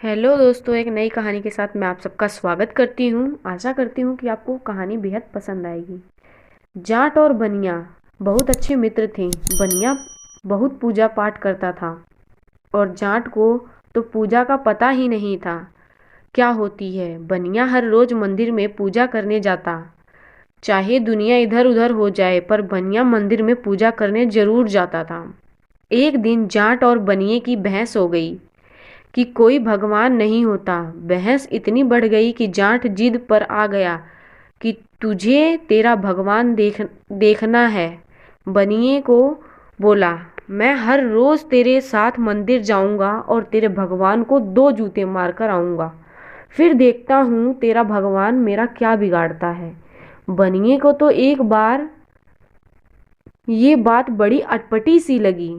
Hello दोस्तों, एक नई कहानी के साथ मैं आप सबका स्वागत करती हूँ। आशा करती हूँ कि आपको कहानी बेहद पसंद आएगी। जाट और बनिया बहुत अच्छे मित्र थे। बनिया बहुत पूजा पाठ करता था और जाट को तो पूजा का पता ही नहीं था क्या होती है। बनिया हर रोज मंदिर में पूजा करने जाता, चाहे दुनिया इधर उधर हो जाए, पर बनिया मंदिर में पूजा करने जरूर जाता था। एक दिन जाट और बनिए की बहस हो गई कि कोई भगवान नहीं होता। बहस इतनी बढ़ गई कि जाट जिद पर आ गया कि तुझे तेरा भगवान देखना है। बनिए को बोला, मैं हर रोज तेरे साथ मंदिर जाऊंगा और तेरे भगवान को 2 जूते मारकर आऊंगा, फिर देखता हूँ तेरा भगवान मेरा क्या बिगाड़ता है। बनिए को तो एक बार ये बात बड़ी अटपटी सी लगी।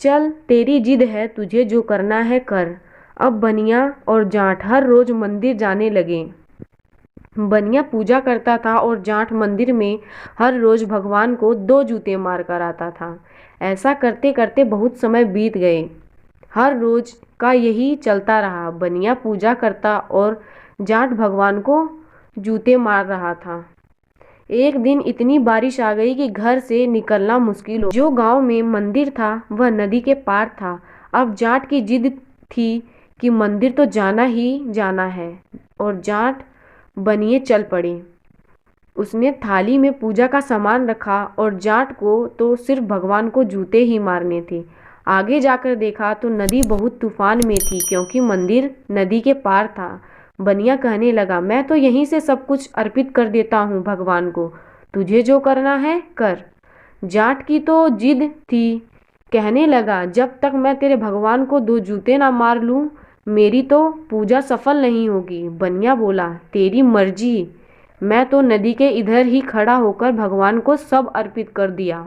चल तेरी जिद है, तुझे जो करना है कर। अब बनिया और जाट हर रोज मंदिर जाने लगे। बनिया पूजा करता था और जाट मंदिर में हर रोज भगवान को 2 जूते मार कर आता था। ऐसा करते करते बहुत समय बीत गए। हर रोज का यही चलता रहा। बनिया पूजा करता और जाट भगवान को जूते मार रहा था। एक दिन इतनी बारिश आ गई कि घर से निकलना मुश्किल हो। जो गांव में मंदिर था वह नदी के पार था। अब जाट की जिद थी कि मंदिर तो जाना ही जाना है और जाट बनिए चल पड़े। उसने थाली में पूजा का सामान रखा और जाट को तो सिर्फ भगवान को जूते ही मारने थे। आगे जाकर देखा तो नदी बहुत तूफान में थी, क्योंकि मंदिर नदी के पार था। बनिया कहने लगा, मैं तो यहीं से सब कुछ अर्पित कर देता हूँ भगवान को, तुझे जो करना है कर। जाट की तो जिद थी। कहने लगा, जब तक मैं तेरे भगवान को 2 जूते ना मार लूँ मेरी तो पूजा सफल नहीं होगी। बनिया बोला, तेरी मर्जी। मैं तो नदी के इधर ही खड़ा होकर भगवान को सब अर्पित कर दिया।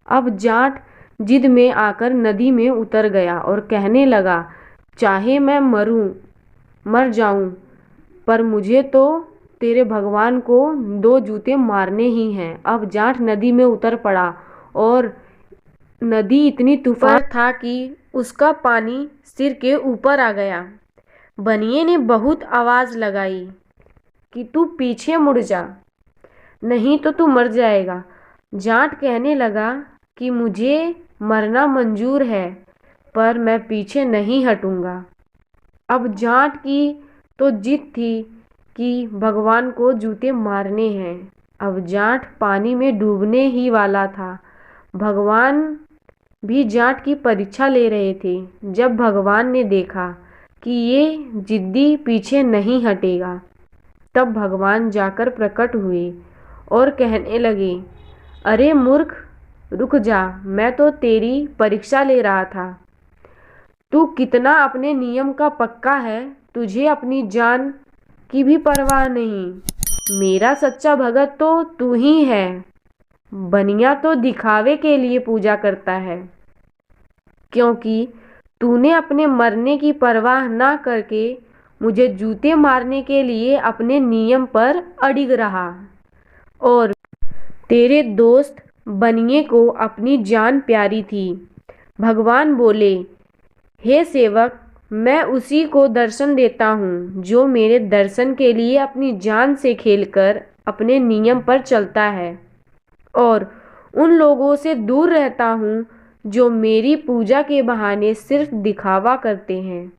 अब जाट जिद में आकर नदी में उतर गया और कहने लगा, चाहे मैं मर जाऊं, पर मुझे तो तेरे भगवान को 2 जूते मारने ही हैं। अब जाट नदी में उतर पड़ा और नदी इतनी तूफान था कि उसका पानी सिर के ऊपर आ गया। बनिए ने बहुत आवाज लगाई कि तू पीछे मुड़ जा, नहीं तो तू मर जाएगा। जाट कहने लगा कि मुझे मरना मंजूर है, पर मैं पीछे नहीं हटूंगा। अब जाट की तो जिद थी कि भगवान को जूते मारने हैं। अब जाट पानी में डूबने ही वाला था। भगवान भी जाट की परीक्षा ले रहे थे। जब भगवान ने देखा कि ये जिद्दी पीछे नहीं हटेगा, तब भगवान जाकर प्रकट हुए और कहने लगे, अरे मूर्ख, रुक जा, मैं तो तेरी परीक्षा ले रहा था। तू कितना अपने नियम का पक्का है, तुझे अपनी जान की भी परवाह नहीं। मेरा सच्चा भगत तो तू ही है। बनिया तो दिखावे के लिए पूजा करता है, क्योंकि तूने अपने मरने की परवाह ना करके मुझे जूते मारने के लिए अपने नियम पर अडिग रहा। और तेरे दोस्त बनिए को अपनी जान प्यारी थी। भगवान बोले, हे सेवक, मैं उसी को दर्शन देता हूँ जो मेरे दर्शन के लिए अपनी जान से खेलकर अपने नियम पर चलता है, और उन लोगों से दूर रहता हूँ जो मेरी पूजा के बहाने सिर्फ दिखावा करते हैं।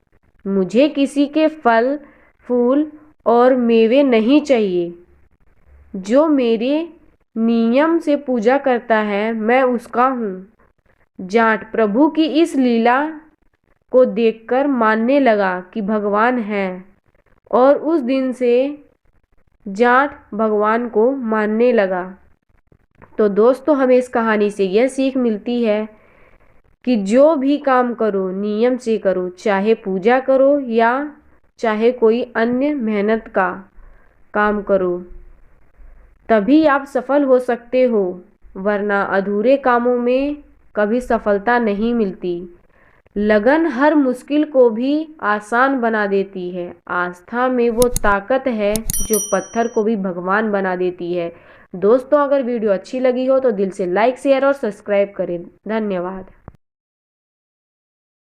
मुझे किसी के फल फूल और मेवे नहीं चाहिए। जो मेरे नियम से पूजा करता है मैं उसका हूँ। जाट प्रभु की इस लीला को देखकर मानने लगा कि भगवान है, और उस दिन से जाट भगवान को मानने लगा। तो दोस्तों, हमें इस कहानी से यह सीख मिलती है कि जो भी काम करो नियम से करो, चाहे पूजा करो या चाहे कोई अन्य मेहनत का काम करो, तभी आप सफल हो सकते हो, वरना अधूरे कामों में कभी सफलता नहीं मिलती। लगन हर मुश्किल को भी आसान बना देती है। आस्था में वो ताकत है जो पत्थर को भी भगवान बना देती है। दोस्तों, अगर वीडियो अच्छी लगी हो तो दिल से लाइक शेयर और सब्सक्राइब करें। धन्यवाद।